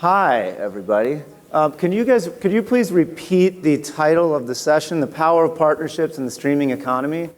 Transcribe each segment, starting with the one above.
Hi, everybody. Could you please repeat the title of the session, The Power of Partnerships in the Streaming Economy?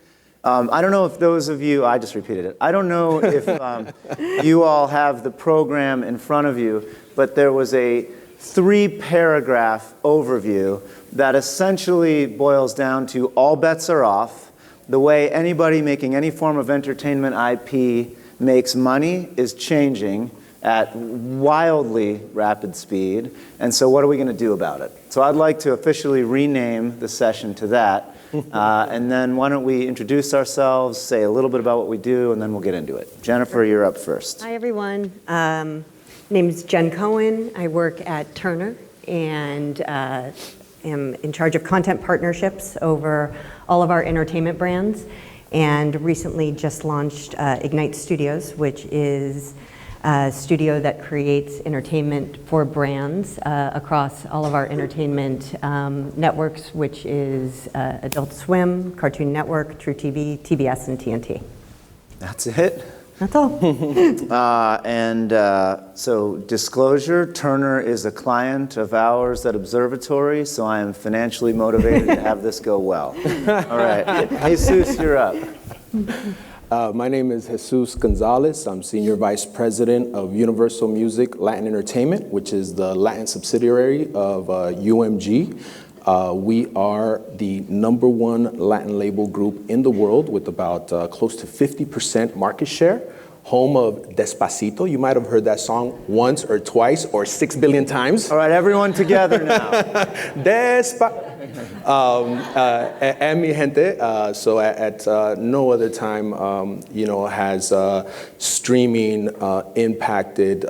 I don't know if those of you, I just repeated it. I don't know if you all have the program in front of you, but there was a 3-paragraph overview that essentially boils down to all bets are off. The way anybody making any form of entertainment IP makes money is changing at wildly rapid speed. And so what are we going to do about it? So I'd like to officially rename the session to that. And then why don't we introduce ourselves, say a little bit about what we do, and then we'll get into it. Jennifer, you're up first. Hi, everyone. My name is Jen Cohen. I work at Turner and am in charge of content partnerships over all of our entertainment brands, and recently just launched Ignite Studios, which is a studio that creates entertainment for brands across all of our entertainment networks, which is Adult Swim, Cartoon Network, True TV, TBS, and TNT. That's it? That's all. So disclosure, Turner is a client of ours at Observatory, so I am financially motivated to have this go well. All right, Jesus, you're up. My name is Jesus Gonzalez. I'm Senior Vice President of Universal Music Latin Entertainment, which is the Latin subsidiary of UMG. We are the #1 Latin label group in the world with about close to 50% market share. Home of Despacito. You might have heard that song once or twice or 6 billion times. All right, everyone together now. And mi gente, so at no other time, has streaming impacted,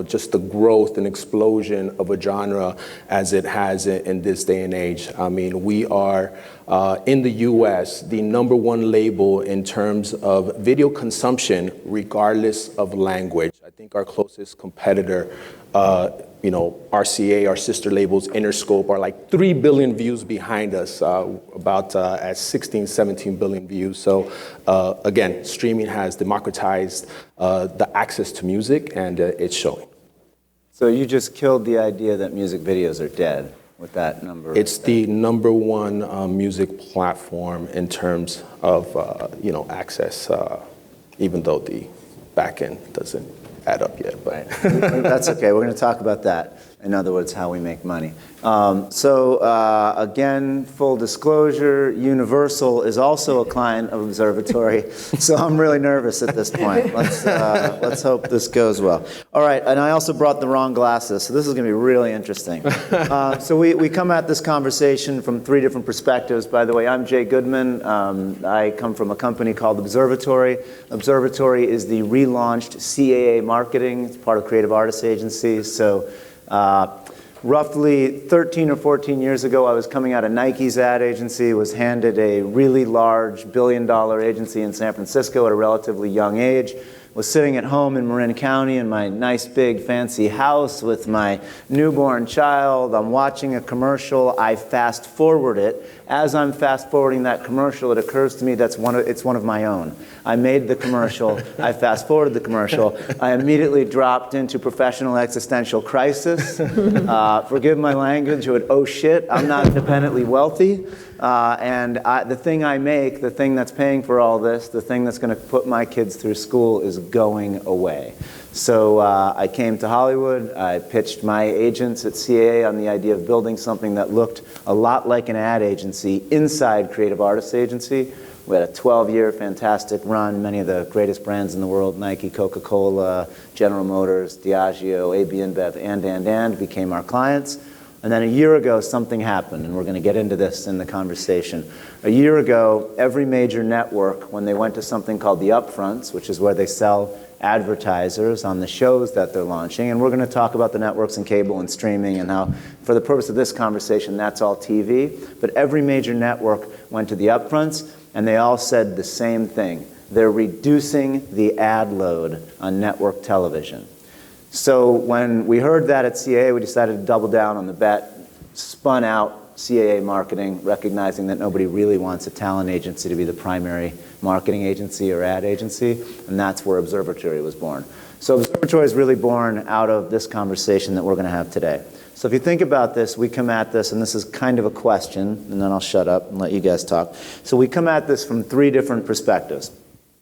just the growth and explosion of a genre as it has in this day and age. I mean, we are in the US, the #1 label in terms of video consumption, regardless of language. I think our closest competitor, RCA, our sister labels, Interscope, are like 3 billion views behind us, about at 16, 17 billion views. So again, streaming has democratized the access to music, and it's showing. So you just killed the idea that music videos are dead with that number. It's the #1 music platform in terms of access, even though the back end doesn't add up yet. But that's okay. We're going to talk about that. In other words, how we make money. Again, full disclosure, Universal is also a client of Observatory, so I'm really nervous at this point. Let's hope this goes well. All right, and I also brought the wrong glasses, so this is going to be really interesting. So we come at this conversation from 3 different perspectives. By the way, I'm Jay Goodman. I come from a company called Observatory. Observatory is the relaunched CAA Marketing. It's part of Creative Artists Agency. So roughly 13 or 14 years ago, I was coming out of Nike's ad agency, was handed a really large billion-dollar agency in San Francisco at a relatively young age, was sitting at home in Marin County in my nice big fancy house with my newborn child. I'm watching a commercial. I fast forward it. As I'm fast forwarding that commercial, it occurs to me it's one of my own. I made the commercial. I fast forwarded the commercial. I immediately dropped into professional existential crisis. Forgive my language, but oh shit, I'm not independently wealthy. The thing I make, the thing that's paying for all this, the thing that's going to put my kids through school is going away. So I came to Hollywood. I pitched my agents at CAA on the idea of building something that looked a lot like an ad agency inside Creative Artists Agency. We had a 12-year fantastic run. Many of the greatest brands in the world, Nike, Coca-Cola, General Motors, Diageo, AB InBev, and became our clients. And then a year ago, something happened, and we're going to get into this in the conversation. A year ago, every major network, when they went to something called the upfronts, which is where they sell advertisers on the shows that they're launching, and we're going to talk about the networks and cable and streaming and how, for the purpose of this conversation, that's all TV. But every major network went to the upfronts, and they all said the same thing. They're reducing the ad load on network television. So when we heard that at CAA, we decided to double down on the bet, spun out CAA marketing, recognizing that nobody really wants a talent agency to be the primary marketing agency or ad agency, and that's where Observatory was born. So Observatory Laboratory is really born out of this conversation that we're going to have today. So if you think about this, we come at this, and this is kind of a question, and then I'll shut up and let you guys talk. So we come at this from 3 different perspectives.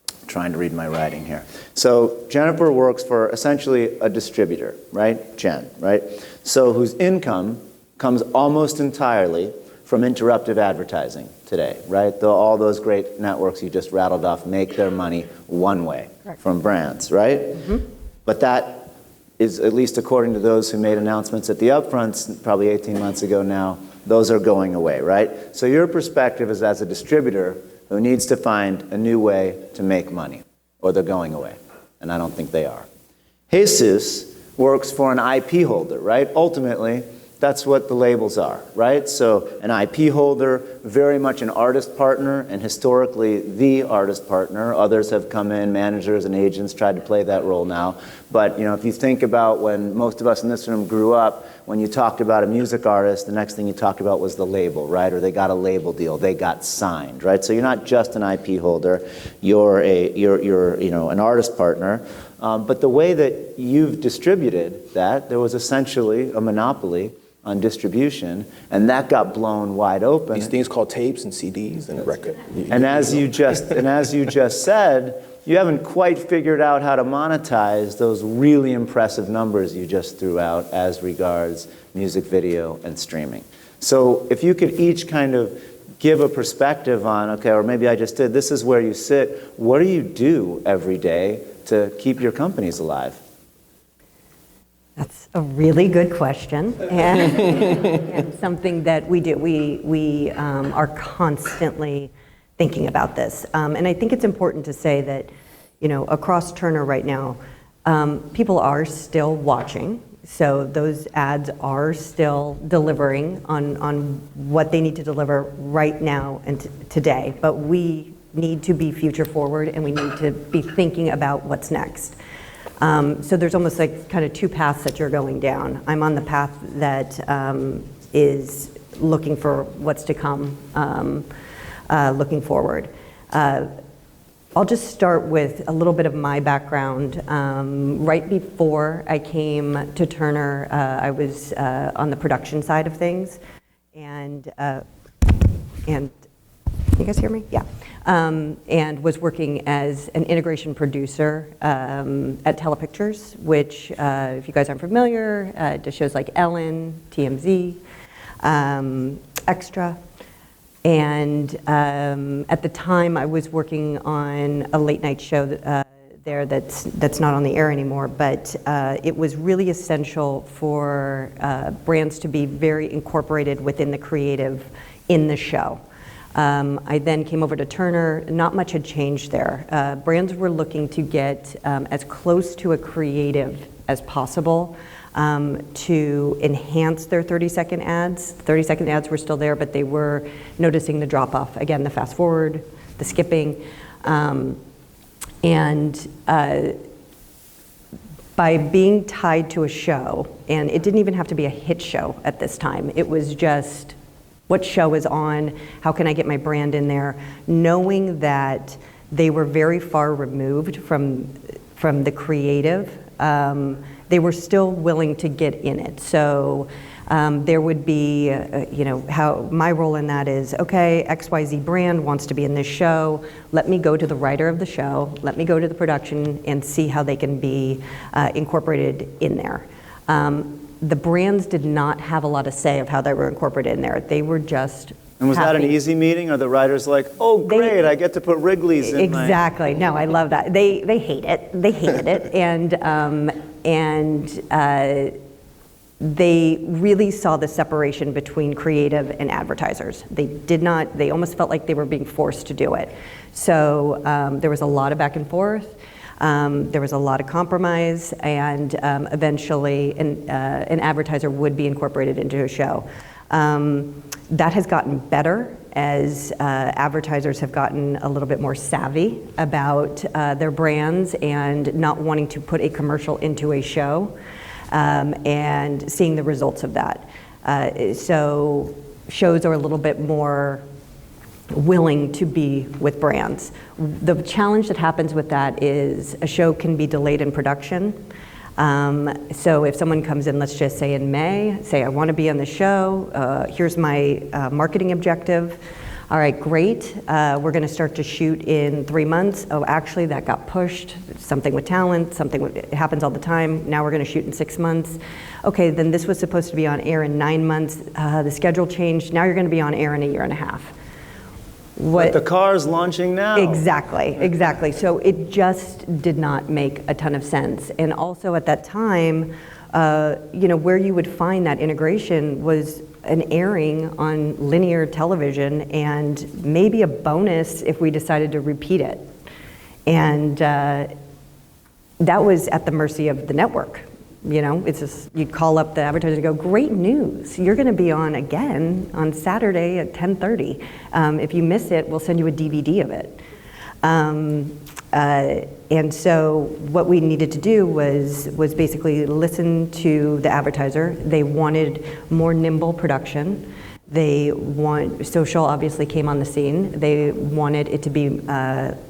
I'm trying to read my writing here. So Jennifer works for essentially a distributor, right? Jen, right? So whose income comes almost entirely from interruptive advertising today, right? All those great networks you just rattled off make their money one way, from brands, right? Mm-hmm. But that is, at least according to those who made announcements at the upfronts probably 18 months ago now, those are going away, right? So your perspective is as a distributor who needs to find a new way to make money, or they're going away, and I don't think they are. Jesus works for an IP holder, right? Ultimately, that's what the labels are, right? So an IP holder, very much an artist partner, and historically the artist partner. Others have come in, managers and agents tried to play that role now. But if you think about when most of us in this room grew up, when you talked about a music artist, the next thing you talked about was the label, right? Or they got a label deal, they got signed, right? So you're not just an IP holder, you're an artist partner. But the way that you've distributed that, there was essentially a monopoly on distribution, and that got blown wide open. These things called tapes and CDs and record. And as you just said, you haven't quite figured out how to monetize those really impressive numbers you just threw out as regards music video and streaming. So if you could each kind of give a perspective on, okay, or maybe I just did, this is where you sit, what do you do every day to keep your companies alive? That's a really good question, and something that we do. We are constantly thinking about this, and I think it's important to say that, across Turner right now, people are still watching. So those ads are still delivering on what they need to deliver right now and today. But we need to be future forward, and we need to be thinking about what's next. So there's almost like kind of 2 paths that you're going down. I'm on the path that is looking for what's to come, looking forward. I'll just start with a little bit of my background. Right before I came to Turner, I was on the production side of things, and can you guys hear me? Yeah. And was working as an integration producer at Telepictures, which, if you guys aren't familiar, does shows like Ellen, TMZ, Extra. And at the time, I was working on a late night show there that's not on the air anymore, but it was really essential for brands to be very incorporated within the creative in the show. I then came over to Turner. Not much had changed there. Brands were looking to get as close to a creative as possible to enhance their 30-second ads. 30-second ads were still there, but they were noticing the drop-off. Again, the fast forward, the skipping. By being tied to a show, and it didn't even have to be a hit show at this time, it was just what show is on, how can I get my brand in there, knowing that they were very far removed from the creative, they were still willing to get in it. So there would be, how my role in that is, okay, XYZ brand wants to be in this show, let me go to the writer of the show, let me go to the production and see how they can be incorporated in there. The brands did not have a lot of say of how they were incorporated in there. They were just And was that an easy meeting? Or the writers like, oh great, I get to put Wrigley's in exactly. No, I love that. They hate it. They hated it, and they really saw the separation between creative and advertisers. They did not. They almost felt like they were being forced to do it. So there was a lot of back and forth. There was a lot of compromise, and eventually an advertiser would be incorporated into a show. That has gotten better as advertisers have gotten a little bit more savvy about their brands and not wanting to put a commercial into a show and seeing the results of that. So shows are a little bit more willing to be with brands. The challenge that happens with that is a show can be delayed in production. So if someone comes in, let's just say in May, say I want to be on the show, here's my marketing objective. All right, great. We're going to start to shoot in 3 months. Oh, actually, that got pushed. Something with talent, it happens all the time. Now we're going to shoot in 6 months. Okay, then this was supposed to be on air in 9 months. The schedule changed. Now you're going to be on air in 1.5 years. But the car's launching now. Exactly. So it just did not make a ton of sense. And also at that time, where you would find that integration was an airing on linear television and maybe a bonus if we decided to repeat it. And that was at the mercy of the network. It's just, you'd call up the advertiser and go, great news, you're going to be on again on Saturday at 10:30. If you miss it, we'll send you a DVD of it. And so what we needed to do was basically listen to the advertiser. They wanted more nimble production. Social obviously came on the scene. They wanted it to be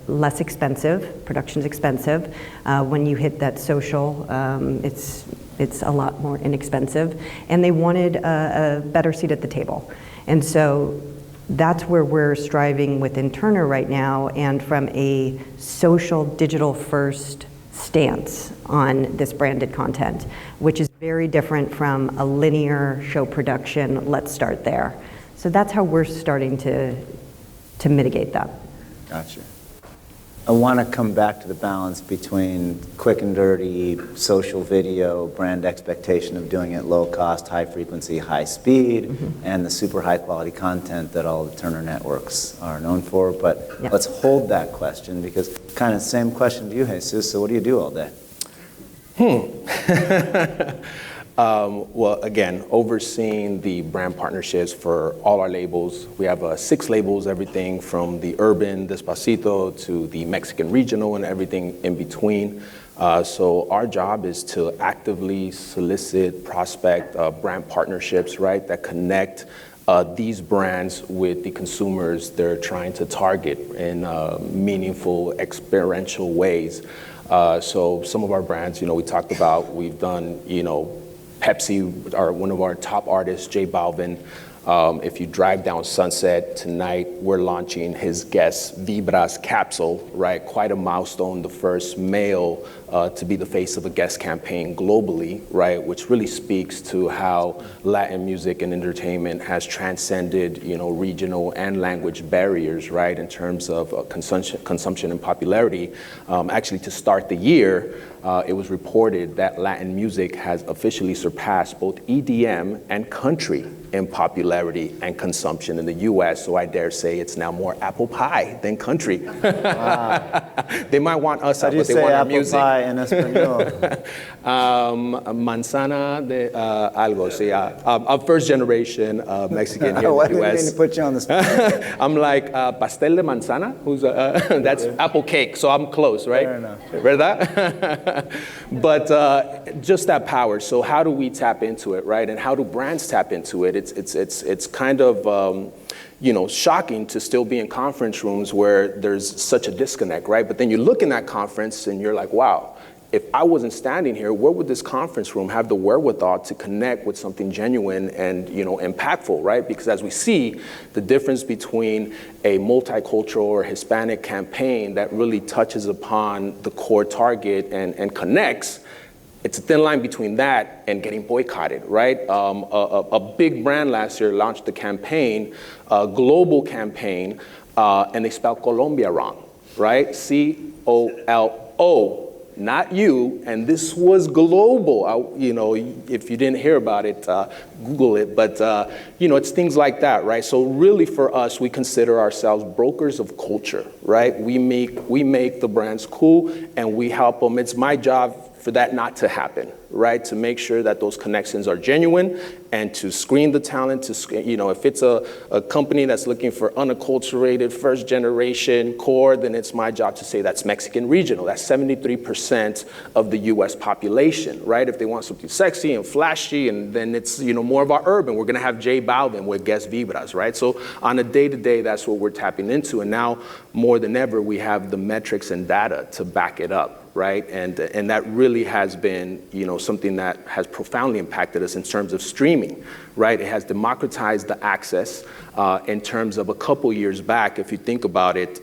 less expensive. Production's expensive. When you hit that social, it's a lot more inexpensive. And they wanted a better seat at the table. And so that's where we're striving within Turner right now, and from a social digital first stance on this branded content, which is very different from a linear show production. Let's start there. So that's how we're starting to mitigate that. Gotcha. I want to come back to the balance between quick and dirty social video, brand expectation of doing it low cost, high frequency, high speed, and the super high quality content that all the Turner networks are known for. But let's hold that question, because kind of same question to you, Jesus. So what do you do all day? Well, again, overseeing the brand partnerships for all our labels. We have 6 labels, everything from the urban Despacito to the Mexican regional and everything in between. So our job is to actively solicit, prospect brand partnerships, right, that connect these brands with the consumers they're trying to target in meaningful, experiential ways. So some of our brands, we talked about, we've done, Pepsi, one of our top artists, J Balvin. If you drive down Sunset tonight, we're launching his Guess Vibras capsule, right? Quite a milestone, the first male to be the face of a Guess campaign globally, right? Which really speaks to how Latin music and entertainment has transcended, regional and language barriers, right? In terms of consumption and popularity. Actually, to start the year, it was reported that Latin music has officially surpassed both EDM and country in popularity and consumption in the US, so I dare say it's now more apple pie than country. Wow. They might want us up, but they want our music. How do you say apple pie in Espanol? Manzana de algo, sí. I'm first generation Mexican here in the US. I didn't mean to put you on the spot. I'm like pastel de manzana, that's apple cake, so I'm close, right? Fair enough. ¿Verdad? But just that power. So how do we tap into it, right? And how do brands tap into it? It's kind of shocking to still be in conference rooms where there's such a disconnect, right? But then you look in that conference and you're like, wow, if I wasn't standing here, where would this conference room have the wherewithal to connect with something genuine and impactful, right? Because as we see, the difference between a multicultural or Hispanic campaign that really touches upon the core target and connects, it's a thin line between that and getting boycotted, right? A big brand last year launched a campaign, a global campaign, and they spelled Colombia wrong, right? C-O-L-O, not you, and this was global. If you didn't hear about it, Google it, but it's things like that, right? So really for us, we consider ourselves brokers of culture, right? We make the brands cool and we help them. It's my job for that not to happen, right? To make sure that those connections are genuine and to screen the talent, if it's a company that's looking for unacculturated, first generation core, then it's my job to say that's Mexican regional. That's 73% of the US population, right? If they want something sexy and flashy, and then it's, more of our urban, we're gonna have J Balvin with Guess Vibras, right? So on a day-to-day, that's what we're tapping into. And now more than ever, we have the metrics and data to back it up. Right, and that really has been, something that has profoundly impacted us in terms of streaming. Right, it has democratized the access. In terms of a couple years back, if you think about it,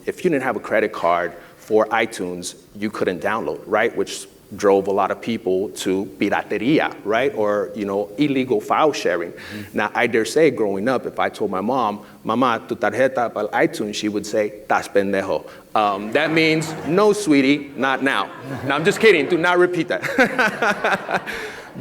if you didn't have a credit card for iTunes, you couldn't download. Right, which drove a lot of people to pirateria, right, or illegal file sharing. Now, I dare say, growing up, if I told my mom, "Mamá, tu tarjeta para iTunes," she would say, "Tas pendejo." That means, "No, sweetie, not now." Now, I'm just kidding. Do not repeat that.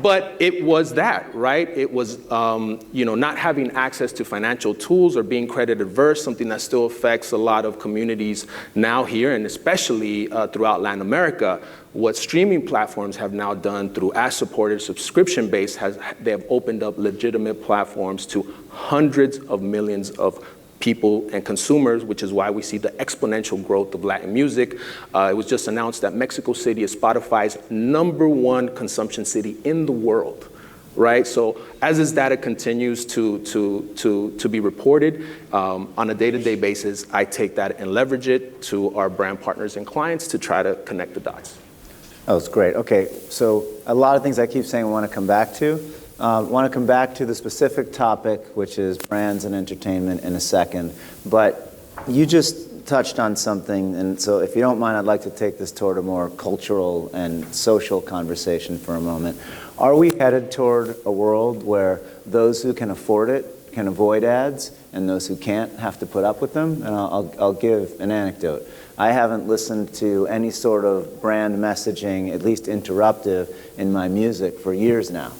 But it was that, right? It was, not having access to financial tools or being credit averse, something that still affects a lot of communities now here, and especially throughout Latin America. What streaming platforms have now done through ad-supported, subscription-based, they have opened up legitimate platforms to hundreds of millions of people and consumers, which is why we see the exponential growth of Latin music. It was just announced that Mexico City is Spotify's #1 consumption city in the world, right? So as this data continues to be reported on a day-to-day basis, I take that and leverage it to our brand partners and clients to try to connect the dots. Oh, it's great. Okay, so a lot of things I keep saying I want to come back to. I want to come back to the specific topic, which is brands and entertainment, in a second. But you just touched on something, and so if you don't mind, I'd like to take this toward a more cultural and social conversation for a moment. Are we headed toward a world where those who can afford it can avoid ads, and those who can't have to put up with them? And I'll give an anecdote. I haven't listened to any sort of brand messaging, at least interruptive, in my music for years now.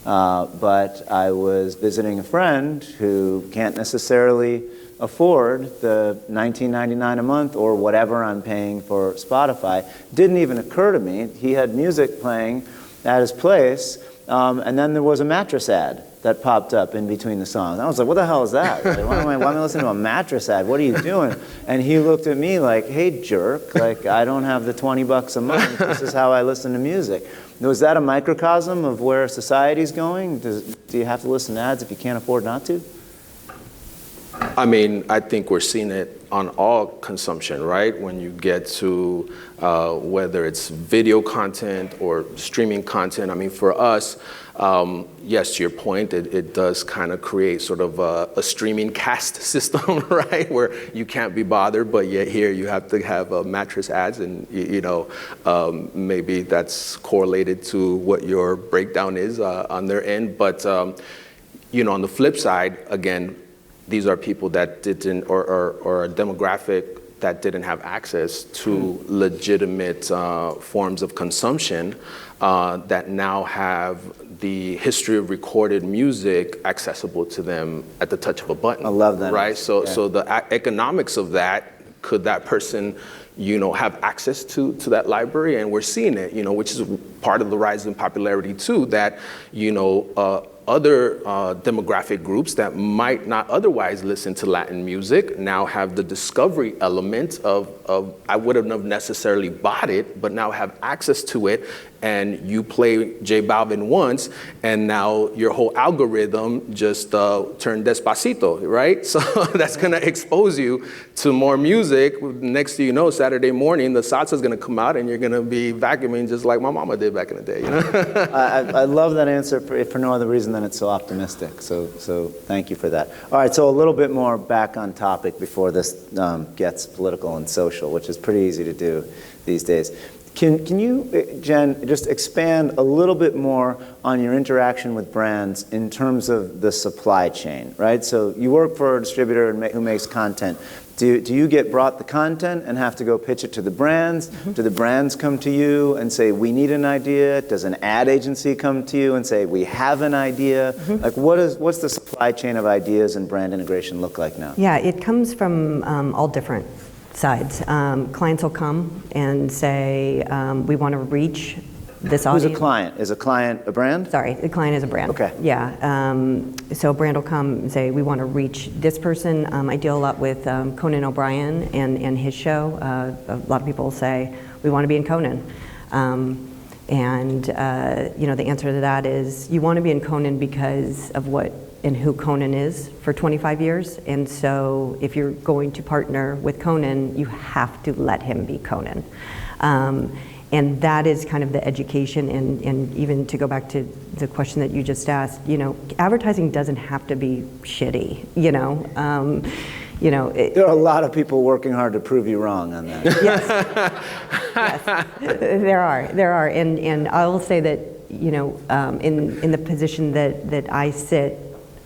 But I was visiting a friend who can't necessarily afford the $19.99 a month or whatever I'm paying for Spotify. Didn't even occur to me. He had music playing at his place, and then there was a mattress ad that popped up in between the songs. I was like, what the hell is that? Like, why am I listening to a mattress ad? What are you doing? And he looked at me like, hey, jerk, like, I don't have the $20 a month. This is how I listen to music. Was that a microcosm of where society's going? Do you have to listen to ads if you can't afford not to? I mean, I think we're seeing it on all consumption, right? When you get to whether it's video content or streaming content. I mean, for us, yes, to your point, it does kind of create sort of a streaming caste system, right? Where you can't be bothered, but yet here you have to have mattress ads, and maybe that's correlated to what your breakdown is on their end. But on the flip side, again, these are people that didn't, or a demographic that didn't have access to legitimate forms of consumption that now have the history of recorded music accessible to them at the touch of a button. I love that. Right? So the economics of that, could that person have access to that library? And we're seeing it, which is part of the rise in popularity too, that, other demographic groups that might not otherwise listen to Latin music now have the discovery element of I wouldn't have necessarily bought it, but now have access to it. And you play J Balvin once, and now your whole algorithm just turned Despacito, right? So that's gonna expose you to more music. Next thing you know, Saturday morning, the salsa's gonna come out, and you're gonna be vacuuming just like my mama did back in the day. I love that answer for no other reason than it's so optimistic. So thank you for that. All right, so a little bit more back on topic before this gets political and social, which is pretty easy to do these days. Can you, Jen, just expand a little bit more on your interaction with brands in terms of the supply chain, right? So you work for a distributor who makes content. Do you get brought the content and have to go pitch it to the brands? Mm-hmm. Do the brands come to you and say, we need an idea? Does an ad agency come to you and say, we have an idea? Mm-hmm. Like, what's the supply chain of ideas and brand integration look like now? Yeah, it comes from all different sides. Clients will come and say, we want to reach this Who's audience. a client? Is a client a brand? Sorry, the client is a brand. Okay. Yeah. So a brand will come and say, we want to reach this person. I deal a lot with Conan O'Brien and his show. A lot of people say, we want to be in Conan. The answer to that is, you want to be in Conan because of what and who Conan is for 25 years. And so if you're going to partner with Conan, you have to let him be Conan. And that is kind of the education, and even to go back to the question that you just asked, advertising doesn't have to be shitty, There are a lot of people working hard to prove you wrong on that. Yes, there are, and I will say that, in the position that I sit,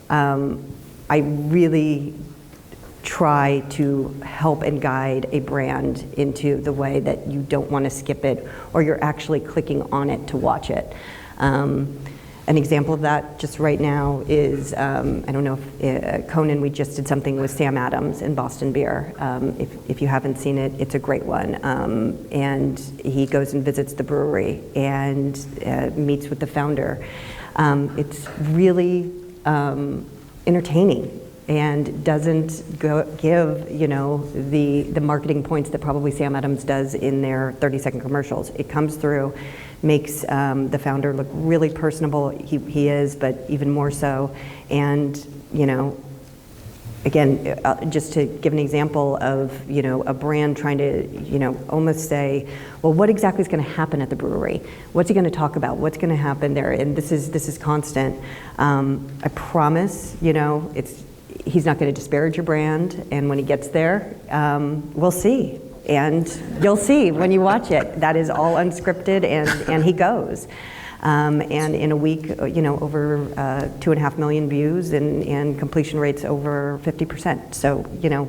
I really try to help and guide a brand into the way that you don't want to skip it, or you're actually clicking on it to watch it. An example of that just right now is, I don't know if Conan, we just did something with Sam Adams in Boston Beer. If you haven't seen it, it's a great one. And he goes and visits the brewery and meets with the founder. It's really entertaining and doesn't give the marketing points that probably Sam Adams does in their 30-second commercials. It comes through, makes the founder look really personable. He is, but even more so. And again, just to give an example of a brand trying to almost say, well, what exactly is going to happen at the brewery? What's he going to talk about? What's going to happen there? And this is constant. I promise, he's not going to disparage your brand, and when he gets there, we'll see. And you'll see when you watch it. That is all unscripted, and he goes. And in a week, over 2.5 million views and completion rates over 50%. So,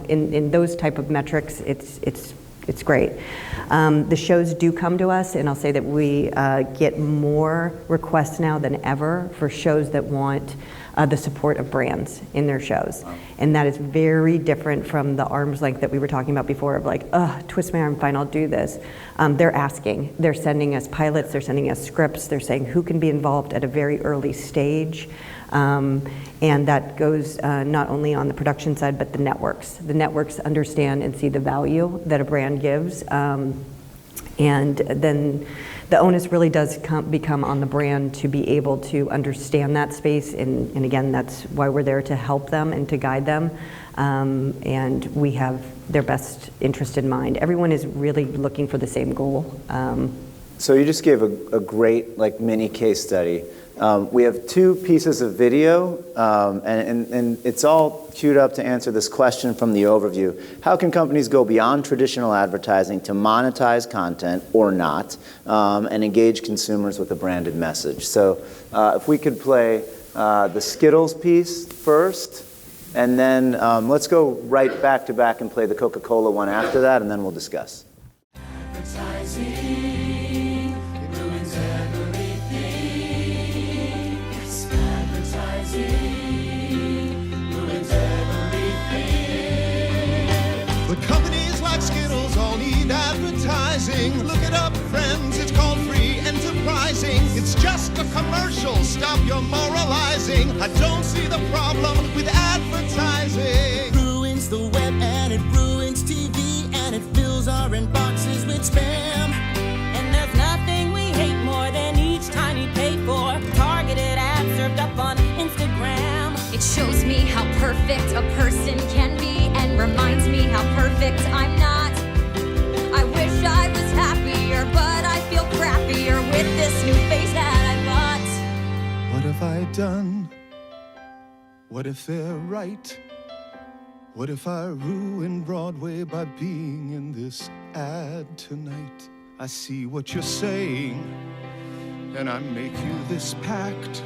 in those type of metrics, it's great. The shows do come to us, and I'll say that we get more requests now than ever for shows that want the support of brands in their shows. And that is very different from the arm's length that we were talking about before of like, twist my arm, fine, I'll do this. They're asking, they're sending us pilots, they're sending us scripts, they're saying who can be involved at a very early stage. And that goes not only on the production side, but the networks. The networks understand and see the value that a brand gives. And then the onus really does become on the brand to be able to understand that space, and again, that's why we're there to help them and to guide them, and we have their best interest in mind. Everyone is really looking for the same goal. So you just gave a great mini case study. We have 2 pieces of video, and it's all queued up to answer this question from the overview. How can companies go beyond traditional advertising to monetize content or not, and engage consumers with a branded message? So if we could play the Skittles piece first, and then let's go right back to back and play the Coca-Cola one after that, and then we'll discuss. Companies like Skittles all need advertising. Look it up, friends, it's called free enterprising. It's just a commercial, stop your moralizing. I don't see the problem with advertising. It ruins the web and it ruins TV, and it fills our inboxes with spam. And there's nothing we hate more than each tiny pay for targeted ads served up on Instagram. It shows me how perfect a person can be and reminds me how perfect I'm not. I wish I was happier, but I feel crappier with this new face that I bought. What have I done? What if they're right? What if I ruin Broadway by being in this ad tonight? I see what you're saying, and I make you this pact.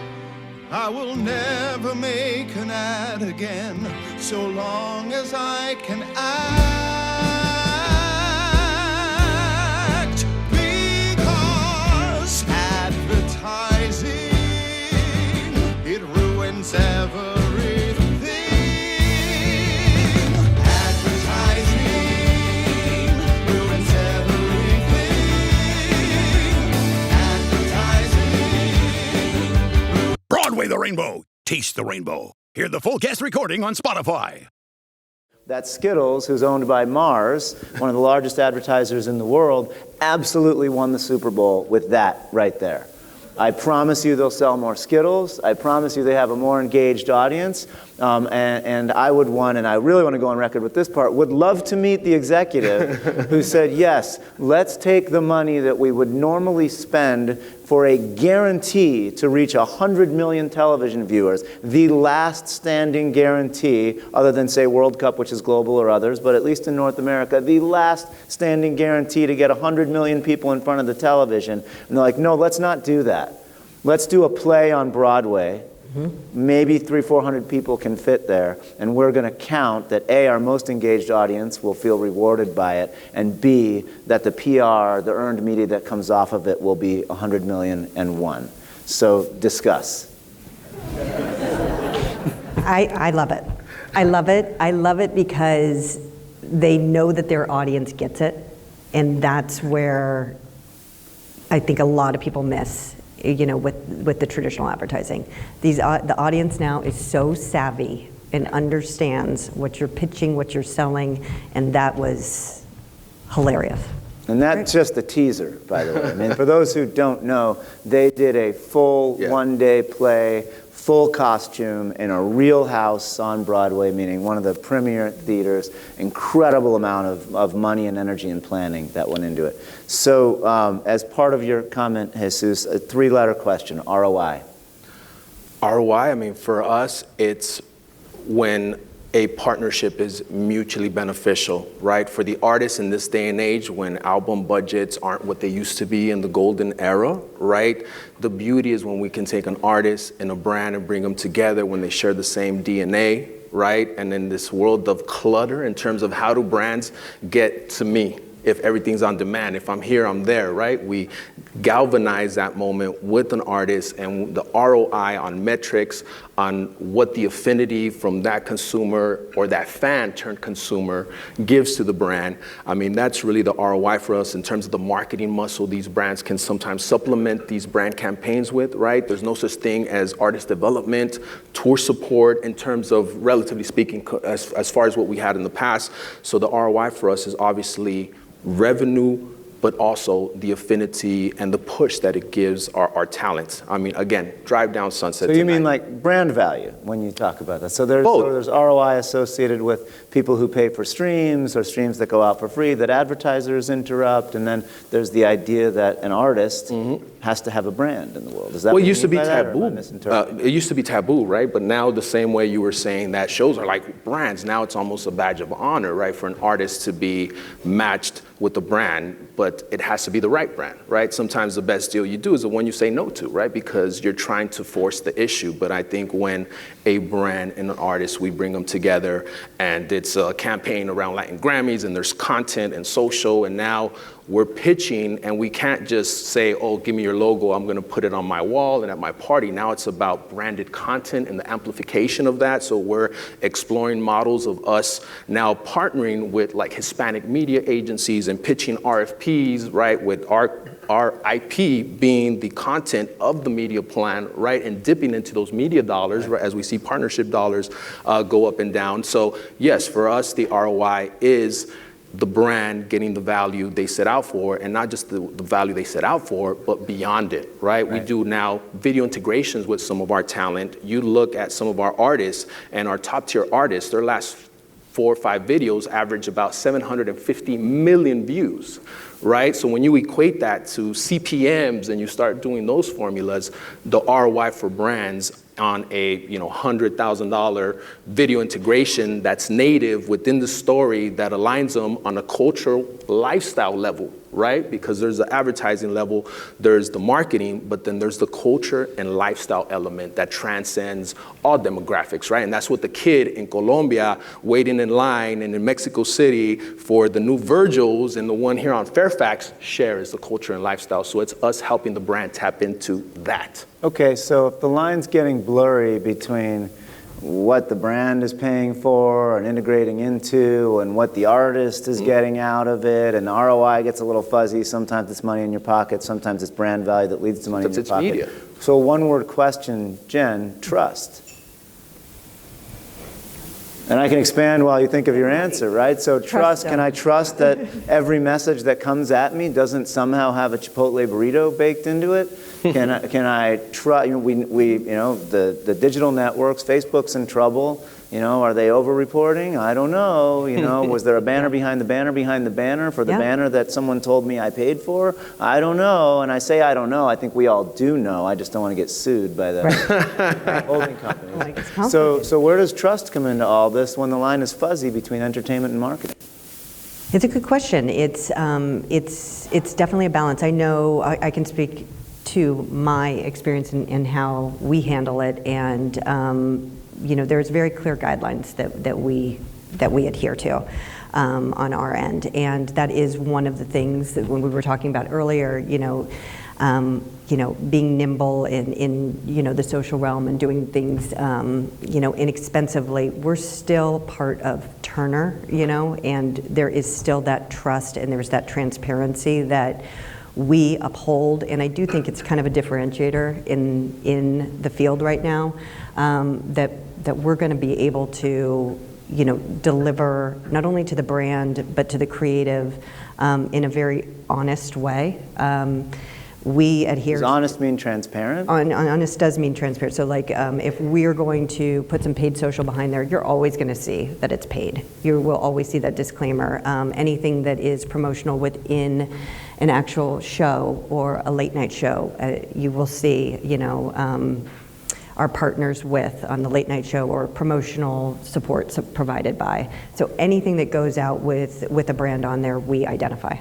I will never make an ad again, so long as I can act. Because advertising, it ruins everything. Advertising ruins everything. Advertising the rainbow. Taste the rainbow. Hear the full cast recording on Spotify. That Skittles, who's owned by Mars, one of the largest advertisers in the world, absolutely won the Super Bowl with that right there. I promise you they'll sell more Skittles. I promise you they have a more engaged audience. And I would want, and I really want to go on record with this part, would love to meet the executive who said, yes, let's take the money that we would normally spend for a guarantee to reach 100 million television viewers, the last standing guarantee, other than, say, World Cup, which is global, or others, but at least in North America, the last standing guarantee to get 100 million people in front of the television. And they're like, no, let's not do that. Let's do a play on Broadway. Maybe 300-400 people can fit there, and we're going to count that A, our most engaged audience will feel rewarded by it, and B, that the PR, the earned media that comes off of it will be 100 million and one. So discuss. I love it. I love it. I love it because they know that their audience gets it, and that's where I think a lot of people miss. With the traditional advertising. The audience now is so savvy and understands what you're pitching, what you're selling, and that was hilarious. And that's just a teaser, by the way. I mean, for those who don't know, they did a full one-day play, full costume in a real house on Broadway, meaning one of the premier theaters. Incredible amount of money and energy and planning that went into it. So as part of your comment, Jesus, a three-letter question, ROI. ROI, I mean, for us, it's when a partnership is mutually beneficial, right? For the artists in this day and age, when album budgets aren't what they used to be in the golden era, right? The beauty is when we can take an artist and a brand and bring them together when they share the same DNA, right? And in this world of clutter, in terms of how do brands get to me? If everything's on demand, if I'm here, I'm there, right? We galvanize that moment with an artist, and the ROI on metrics, on what the affinity from that consumer or that fan turned consumer gives to the brand. I mean, that's really the ROI for us in terms of the marketing muscle these brands can sometimes supplement these brand campaigns with, right? There's no such thing as artist development, tour support in terms of, relatively speaking, as far as what we had in the past. So the ROI for us is obviously revenue, but also the affinity and the push that it gives our talent. I mean, again, drive down Sunset So you tonight. mean like brand value when you talk about that? So there's ROI associated with people who pay for streams or streams that go out for free that advertisers interrupt, and then there's the idea that an artist has to have a brand in the world. Is that Well, what it used to be you mean by that, or am I taboo. misinterpreting? It used to be taboo, right? But now the same way you were saying that shows are like brands, now it's almost a badge of honor, right? For an artist to be matched with a brand, but it has to be the right brand, right? Sometimes the best deal you do is the one you say no to, right? Because you're trying to force the issue. But I think when a brand and an artist, we bring them together, and it's a campaign around Latin Grammys, and there's content and social, and now we're pitching, and we can't just say, oh, give me your logo, I'm gonna put it on my wall and at my party. Now it's about branded content and the amplification of that. So we're exploring models of us now partnering with like Hispanic media agencies and pitching RFPs, right, with our IP being the content of the media plan, right, and dipping into those media dollars, right, as we see partnership dollars go up and down. So yes, for us, the ROI is the brand getting the value they set out for, and not just the value they set out for, but beyond it, right? We do now video integrations with some of our talent. You look at some of our artists, and our top tier artists, their last 4 or 5 videos average about 750 million views, right? So when you equate that to CPMs and you start doing those formulas, the ROI for brands on a $100,000 video integration that's native within the story that aligns them on a cultural lifestyle level, right? Because there's the advertising level, there's the marketing, but then there's the culture and lifestyle element that transcends all demographics, right? And that's what the kid in Colombia waiting in line and in Mexico City for the new Virgils and the one here on Fairfax shares the culture and lifestyle. So it's us helping the brand tap into that. Okay, so if the line's getting blurry between what the brand is paying for and integrating into and what the artist is getting out of it, and the ROI gets a little fuzzy. Sometimes it's money in your pocket, sometimes it's brand value that leads to money in your pocket. Media. So one word question, Jen, trust. And I can expand while you think of your answer, right? So trust, can I trust that every message that comes at me doesn't somehow have a Chipotle burrito baked into it? Can I trust, the digital networks, Facebook's in trouble, are they over-reporting? I don't know, was there a banner behind the banner behind the banner for the banner that someone told me I paid for? I don't know, and I say I don't know, I think we all do know, I just don't want to get sued by the holding companies. So where does trust come into all this when the line is fuzzy between entertainment and marketing? It's a good question. It's definitely a balance. I know I can speak to my experience in how we handle it, and there's very clear guidelines that we adhere to on our end, and that is one of the things that when we were talking about earlier, being nimble in the social realm and doing things inexpensively. We're still part of Turner, and there is still that trust and there's that transparency that we uphold, and I do think it's kind of a differentiator in the field right now, that we're going to be able to deliver not only to the brand but to the creative in a very honest way. We adhere. Does honest mean transparent? Honest does mean transparent. So if we're going to put some paid social behind there, you're always going to see that it's paid. You will always see that disclaimer. Anything that is promotional within an actual show or a late night show, you will see, our partners on the late night show or promotional support provided by. So anything that goes out with a brand on there, we identify.